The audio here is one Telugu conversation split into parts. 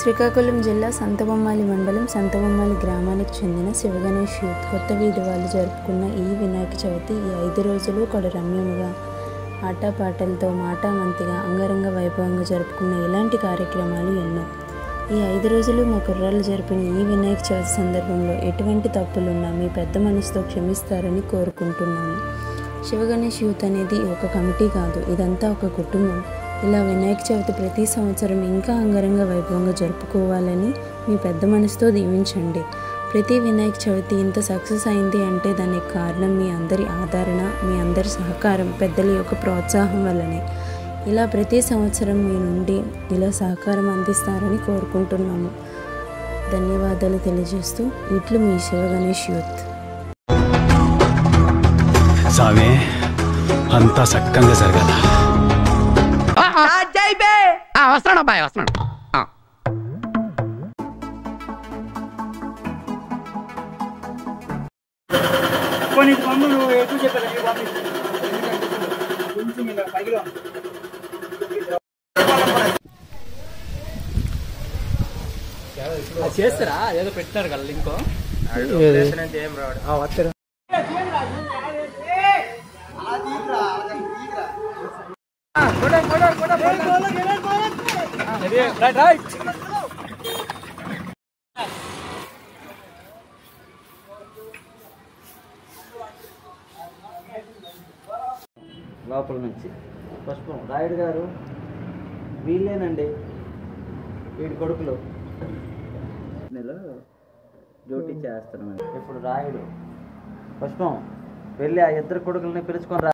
శ్రీకాకుళం జిల్లా సంతబొమ్మాళి మండలం సంతబొమ్మాళి గ్రామానికి చెందిన శివగణేష్ యూత్ కొత్త వీధి వాళ్ళు జరుపుకున్న ఈ వినాయక చవితి ఈ 5 రోజులు కూడా రమ్యముగా ఆటపాటలతో మాటామంతిగా అంగరంగ వైభవంగా జరుపుకున్న ఇలాంటి కార్యక్రమాలు ఎన్నో. ఈ 5 రోజులు మా కుర్రాళ్ళు జరిపిన ఈ వినాయక చవితి సందర్భంలో ఎటువంటి తప్పులున్నా మీ పెద్ద మనసుతో క్షమిస్తారని కోరుకుంటున్నాము. శివగణేష్ యూత్ అనేది ఒక కమిటీ కాదు, ఇదంతా ఒక కుటుంబం. ఇలా వినాయక చవితి ప్రతి సంవత్సరం ఇంకా అంగరంగ వైభవంగా జరుపుకోవాలని మీ పెద్ద మనసుతో దీవించండి. ప్రతి వినాయక చవితి ఇంత సక్సెస్ అయింది అంటే దానికి కారణం మీ అందరి ఆదరణ, మీ అందరి సహకారం, పెద్దల యొక్క ప్రోత్సాహం వల్లనే. ఇలా ప్రతి సంవత్సరం మీ నుండి ఇలా సహకారం అందిస్తారని కోరుకుంటున్నాము. ధన్యవాదాలు తెలియజేస్తూ ఇట్లు మీ శివగణేష్ యూత్. సామే అంతా సక్కంగా జరగాల. వస్తున్నాడు అబ్బాయి, వస్తున్నాడు. చేస్తారా ఏదో పెట్టారు కదా ఇంకో లోపల నుంచి పుష్పం రాయుడు గారు వీళ్ళేనండి, వీడి కొడుకులు నేను డ్యూటీ చేస్తున్నాను. ఇప్పుడు రాయుడు పుష్పం వెళ్ళి ఆ 2 కొడుకులని పిలుచుకొని రా.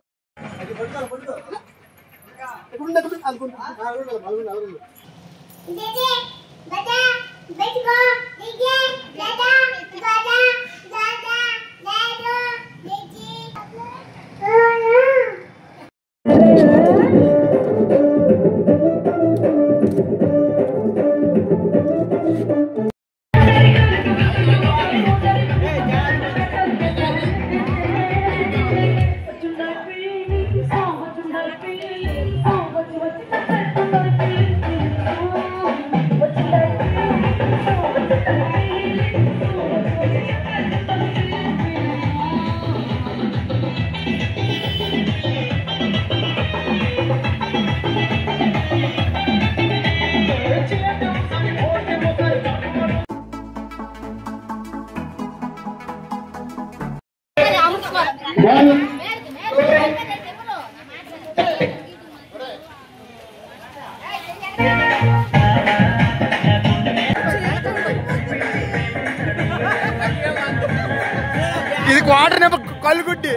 ఇది క్వార్టర్ నెంబర్ కలుగుడ్డి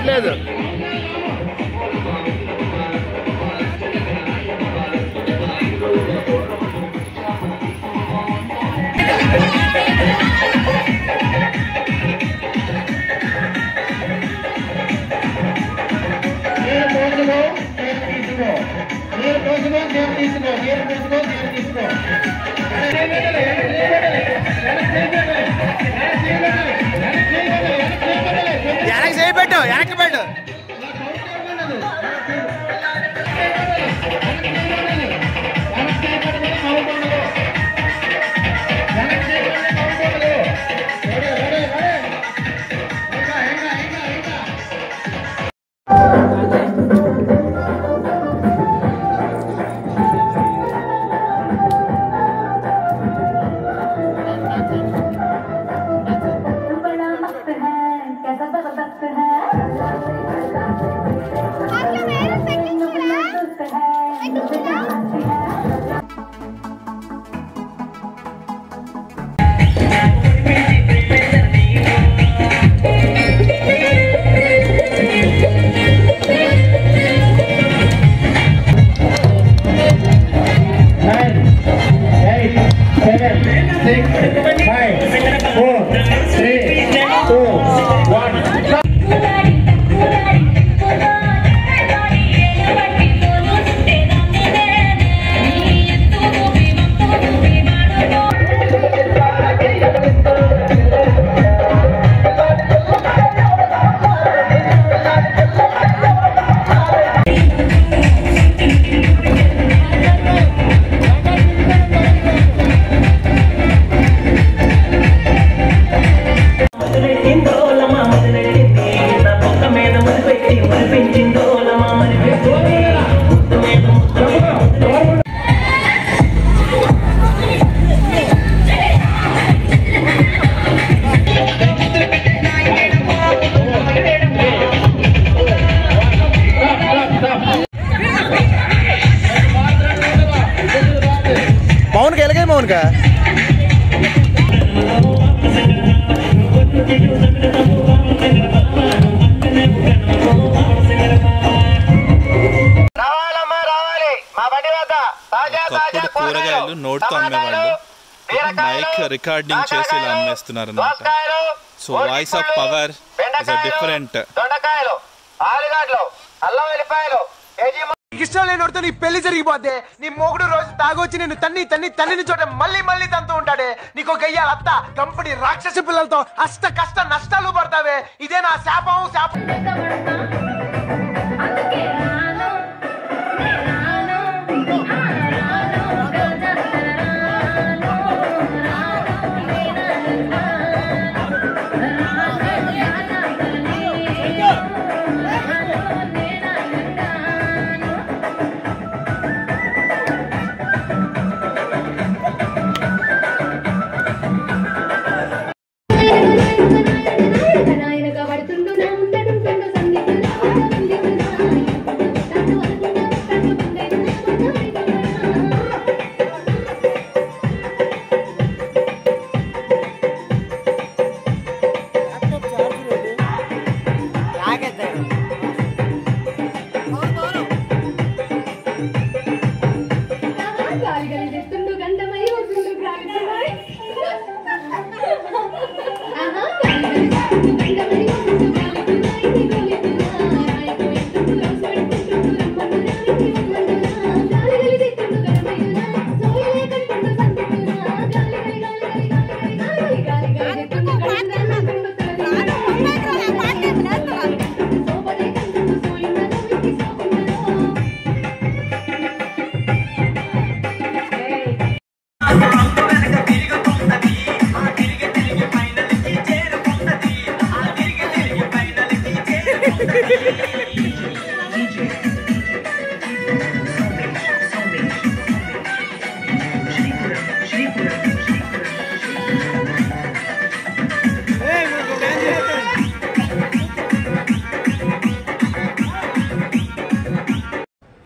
లేదు. తీసుకో రికార్డింగ్ చేసి ఇలా అమ్మేస్తున్నారు అన్నమాట. So voice of power is different. ఇష్టం లేనోడితో నీ పెళ్లి జరిగిపోతే నీ మొగుడు రోజు తాగొచ్చి నేను తన్ని చోట మళ్ళీ తంతూ ఉంటాడే. నీకు గయ్యాల అత్త కంపెనీ రాక్షస పిల్లలతో అష్ట కష్ట నష్టాలు పడతావే. ఇదే నా శాపం.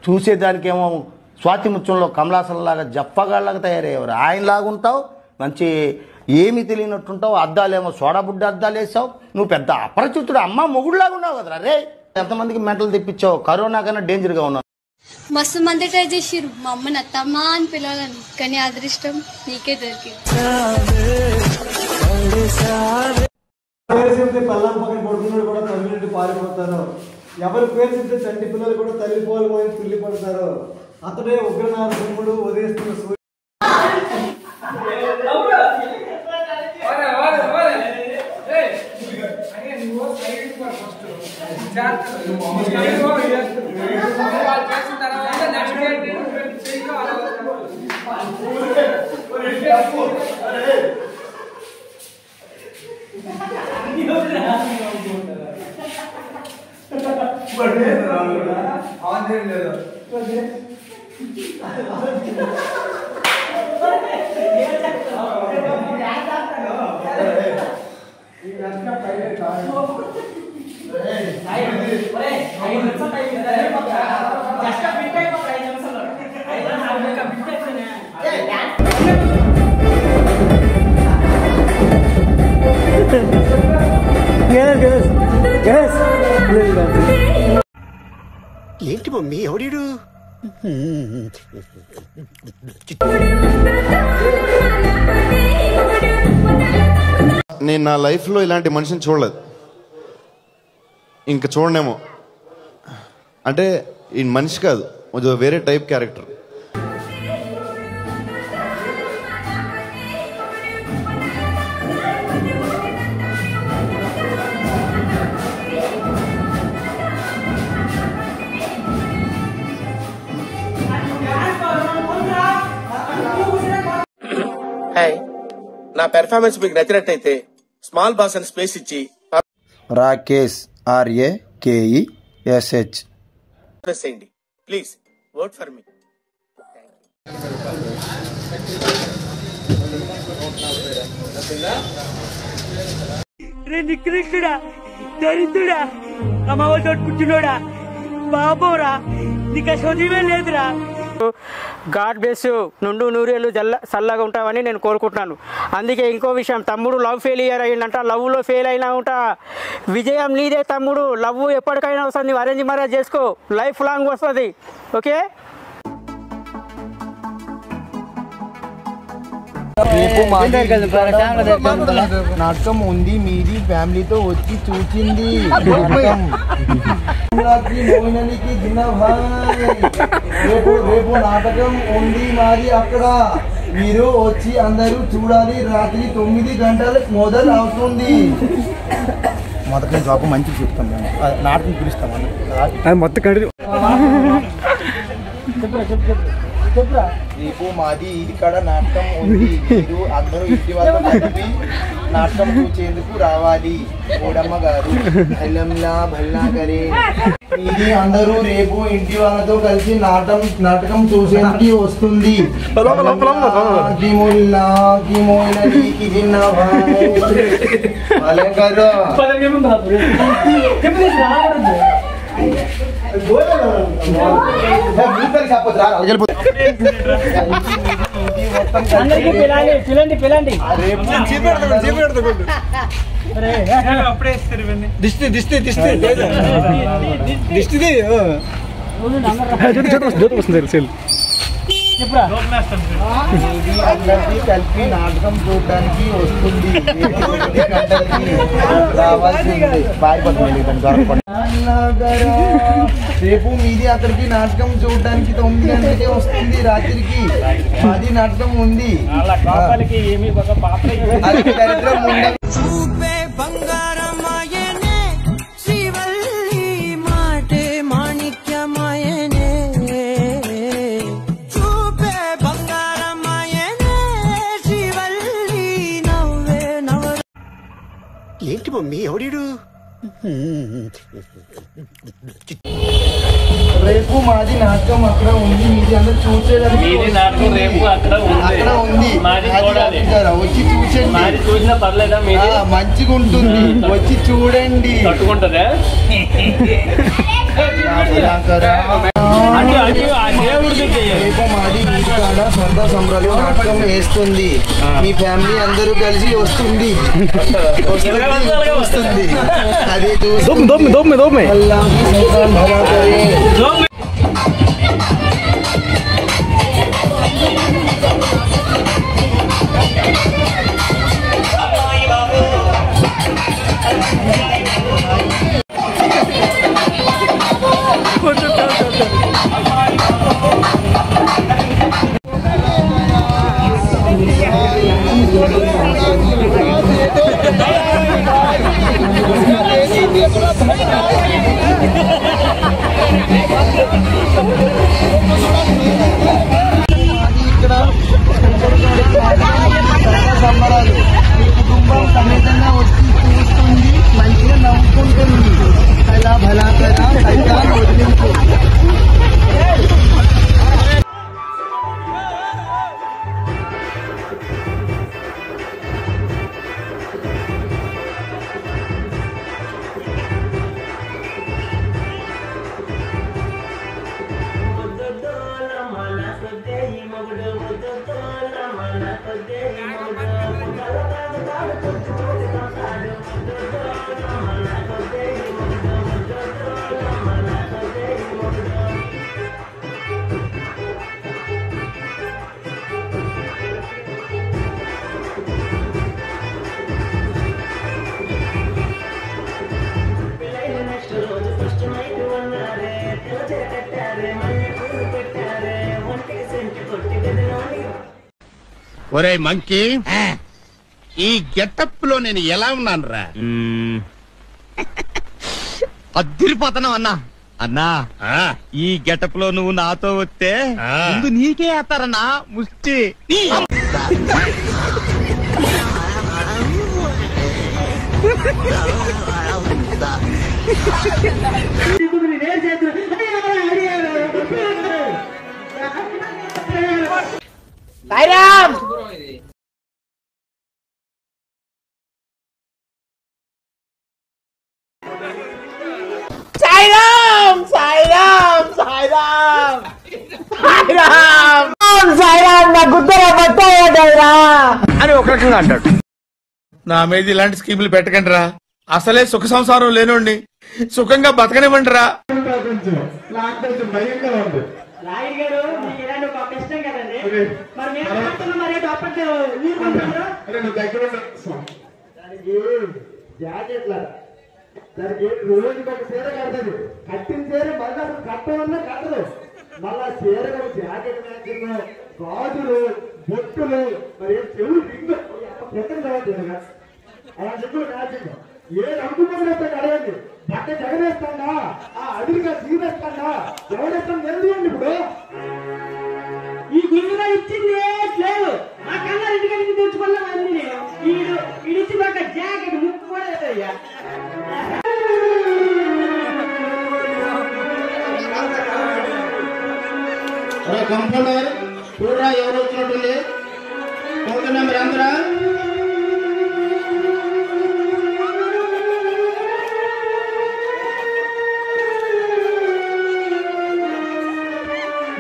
చూసేదానికేమో స్వాతి ముత్యంలో కమలాసనలాగా జప్పగాళ్ళగా తయారయ్యేవారు. ఆయనలాగా ఉంటావు, మంచి ఏమీ తెలియనట్టుంటావు. అద్దాలేమో సోడా బుడ్డ అద్దాలు వేసావు. నువ్వు పెద్ద అపరిచితుడు అమ్మ మొగుడులాగా ఉన్నావు కదరా రే. ఎంతమందికి మెంటలు తెప్పించావు. కరోనా కన్నా డేంజర్గా ఉన్నావు. మస్తు మంది ట్రై చేసిరు మా అమ్మని అత్తమ్మా అని పిలవాలని, కానీ అదృష్టం నీకే దొరికింది. పల్లం పక్కన పడుకున్నాడు కూడా తల్లి పారిపోతారు. ఎవరి పేరు చెప్తే చంటి పిల్లలు కూడా తల్లిపోవాలి పోయి తుల్లి పడతారు. అతడే ఉగ్రనారసింహుడు ఉదయిస్తున్న సూర్యుడు. ఏంటి మమ్మీ ఎవడీడు? నేను నా లైఫ్లో ఇలాంటి మనిషిని చూడలేదు, ఇంకా చూడనేమో. అంటే ఈ మనిషి కాదు, వేరే టైప్ క్యారెక్టర్. నా పెర్ఫార్మెన్స్ మీకు నచ్చినట్టయితే స్మాల్ బాస్ అని స్పేస్ ఇచ్చి రాకేష్ RAKESH ప్రెస్ చేయండి ప్లీజ్. Vote for me. నికృష్టుడా, దరిద్రుడా, అమ్మవాళ్ళతో కూర్చున్నాడా, బాబోరా, నీకు చదివే లేదురా. గాడ్ బ్లెస్ యూ, నుండు నూరేళ్ళు చల్లగా ఉంటావని నేను కోరుకుంటున్నాను. అందుకే ఇంకో విషయం, తమ్ముడు లవ్ ఫెయిలియర్ అయ్యిందంట. లవ్లో ఫెయిల్ అయినా ఉంటా, విజయం నీదే తమ్ముడు. లవ్ ఎప్పటికైనా వస్తుంది, అరేంజ్ మ్యారేజ్ చేసుకో, లైఫ్ లాంగ్ వస్తుంది. ఓకే. నాటకం ఉంది, మీది ఫ్యామిలీతో వచ్చి చూసింది. రేపు నాటకం ఉంది మాది అక్కడ, మీరు వచ్చి అందరూ చూడాలి. రాత్రి 9 గంటలకు మొదలు అవుతుంది. మొదటి జాబ్ మంచిగా చెప్తాం, నాటకం పిలుస్తాం మొత్తం. రేపు మాది ఇక్కడ నాటకం ఉంది, మీరు అందరూ ఇంటి వాళ్ళతో కలిపి నాటకం చూసేందుకు రావాలి. కోడమ్మ గారు భల్లంలా భల్లా గరే, ఇది అందరూ రేపు ఇంటి వాళ్ళతో కలిసి నాటకం చూసేందుకు వస్తుంది. అందరికీ కలిపి నాటకం చూడడానికి వస్తుంది. రేపు మీది అక్కడికి నాటకం చూడడానికి 9 గంటలకే వస్తుంది. రాత్రికి మాది నాటకం ఉంది. అది దరిద్రం ఉండదు. ఏంటి మమ్మీ ఎవడీడు? రేపు మాది నాటకం అక్కడ ఉంది, మీది అందరూ చూసేదానికి వచ్చి చూసండి. చూసినా పర్లేదా? మంచిగా ఉంటుంది, వచ్చి చూడండి. రేపు మాది ఇంటికాడ సొంత సంబరాలు నాటకం వేస్తుంది. మీ ఫ్యామిలీ అందరూ కలిసి వస్తుంది. అదే ఇక్కడ సంబరాలు మీ కుటుంబం సమేతంగా వచ్చి చూస్తుంది, మంచిగా నవ్వుకుంటుంది. అలా భలా కదా సైతాన్ని వదిలించు. ఒరే మంకీ, ఈ గెటప్ లో నేను ఎలా ఉన్నాను రా? అద్దిరిపోతున్నావు అన్నా. అన్నా ఈ గెటప్ లో నువ్వు నాతో వస్తే ముందు నీకే వేస్తారన్నా ముష్టి. సాయిరామ్ సాయిరామ్ సాయిరామ్ సాయిరామ్ సాయిరామ్ సాయిరామ్ నా గుద్దర పట్టాయరా అని ఒక రకంగా అంటాడు. నా మీద ఇలాంటి స్కీములు పెట్టకండి రా, అసలే సుఖ సంసారం లేనోండి, సుఖంగా బతకనివ్వండి రా. రాయుడు గారు మీకు ఇలాంటి ఒక కష్టం కదండి. మరి మేము అప్పట్లో నువ్వు దగ్గర దానికి జాకెట్ లాగా దానికి రోజుకి ఒక చీర కడతాడు. కట్టిన చీర మళ్ళీ అసలు కట్టమన్నా కట్టదు. మళ్ళా చీర జాకెట్ మ్యాచింగ్, గాజులు, బొట్టులు, మరి చెవులు రింగు ఎక్కడ కావాలి అలా చెప్పులు మ్యాచింగ్. ఏది అనుకున్నప్పుడు అడగండి. బట్ట జగనేస్తాడా, ఆ అడిగిగా సీరేస్తాడా, ఎవరేస్తాను తెలియదు. ఇప్పుడు ఈ గురువుగా ఇచ్చింది లేదు. ఆ కన్నా ఇంటికి తెచ్చుకున్నాను నేను. ఇడిచి ఒక జాకెట్ ముక్కు కూడా లేదయ్యా. కంపౌండర్ చూడరా ఎవరు వచ్చినట్టుంది. పోతున్నా మీరు అందరా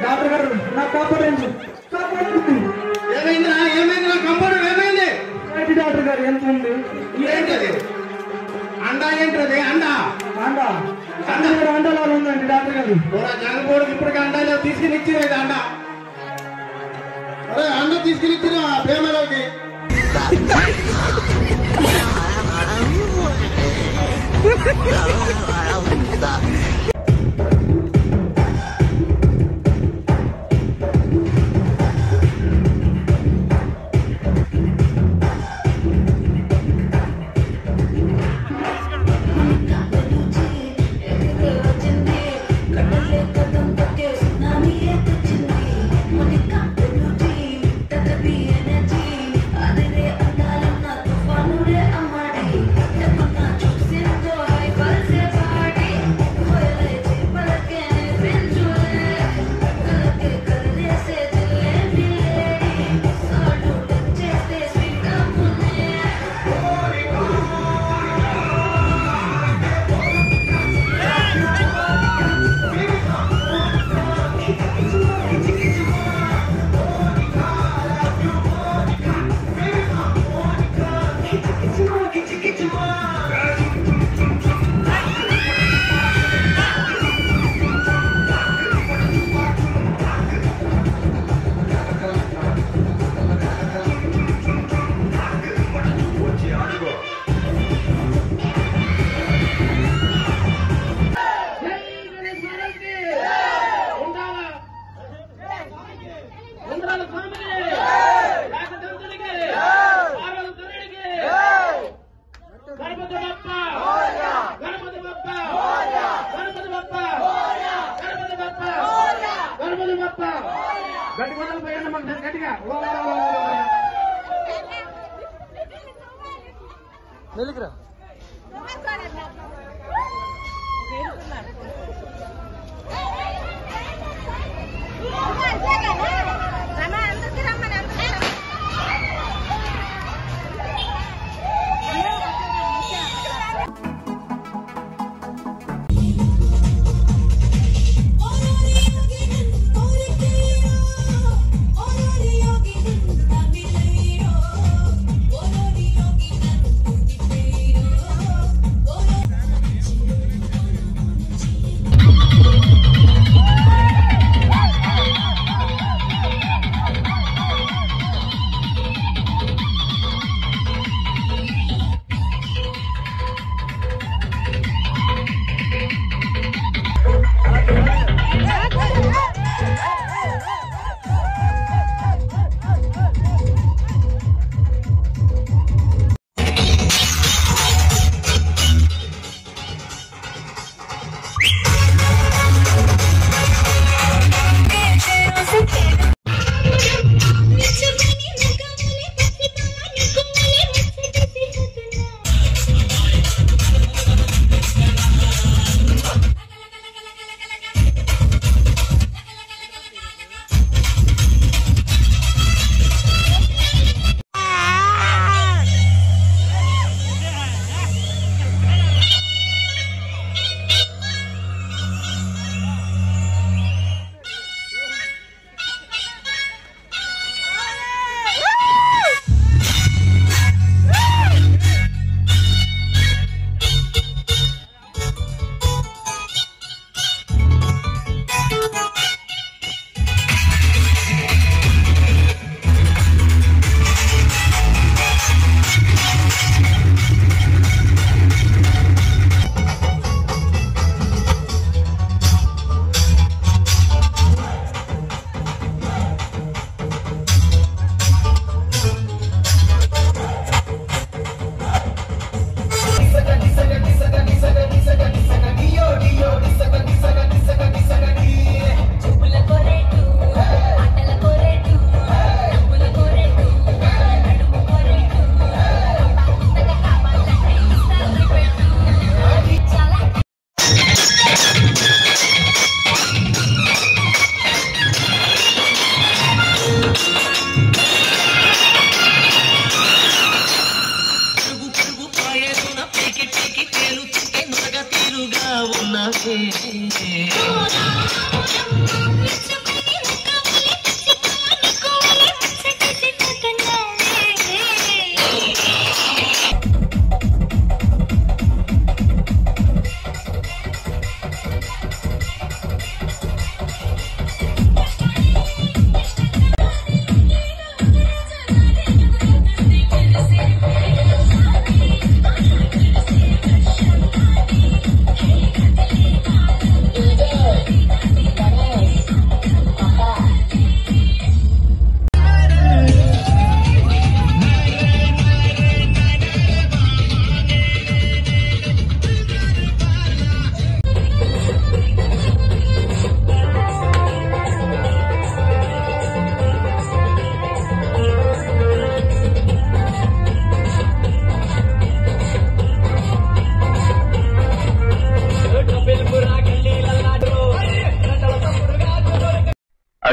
డాక్టర్ గారు నా కాపాడండి. ఏమైందిరా? ఏమైంది? నా కంపౌండర్ ఏమైంది? డాక్టర్ గారు ఎంత ఉంది? ఏంటది? అండా ఏంటది? అండా అండా అండలా ఉందండి డాక్టర్ గారు. జగన్మోహన్ ఇప్పటికీ అండాలో తీసుకుని ఇచ్చినది అండ. అరే అండ తీసుకుని ఇచ్చిన ప్రేమలోకి మెలికరా Thank you.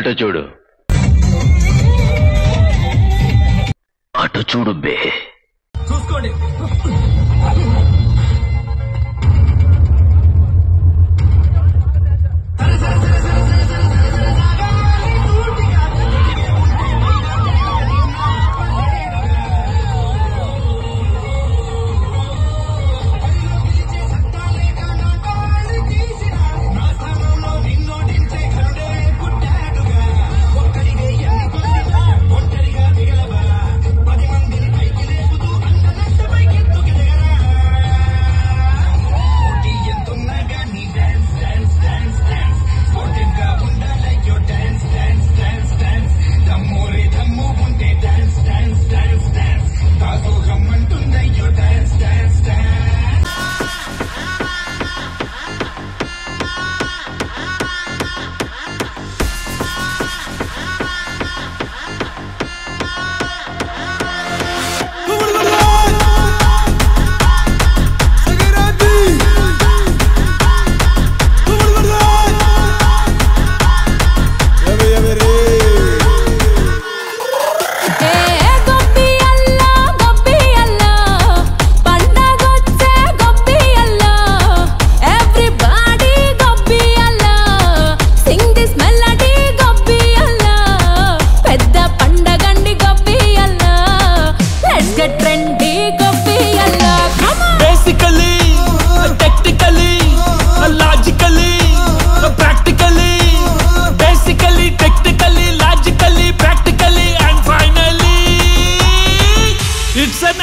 అటు చూడు, అటు చూడు బే. చూసుకోండి.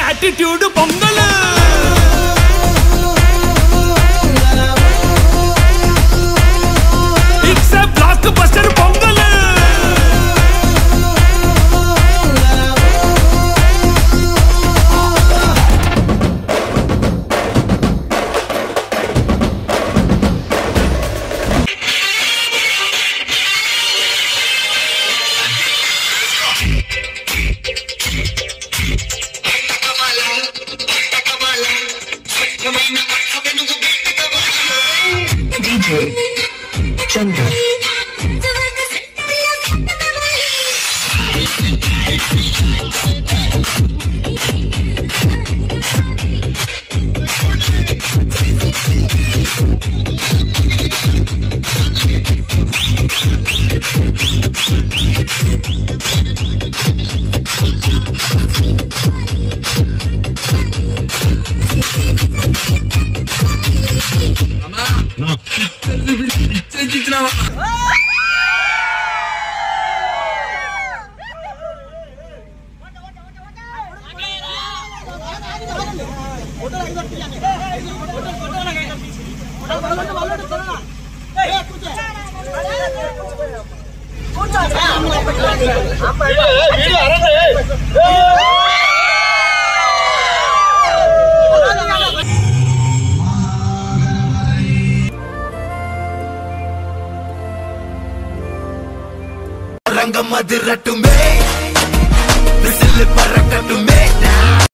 attitude pongal. It's a blockbuster pongal. DJ Chandra. Rangamadirattume, visil parakattume.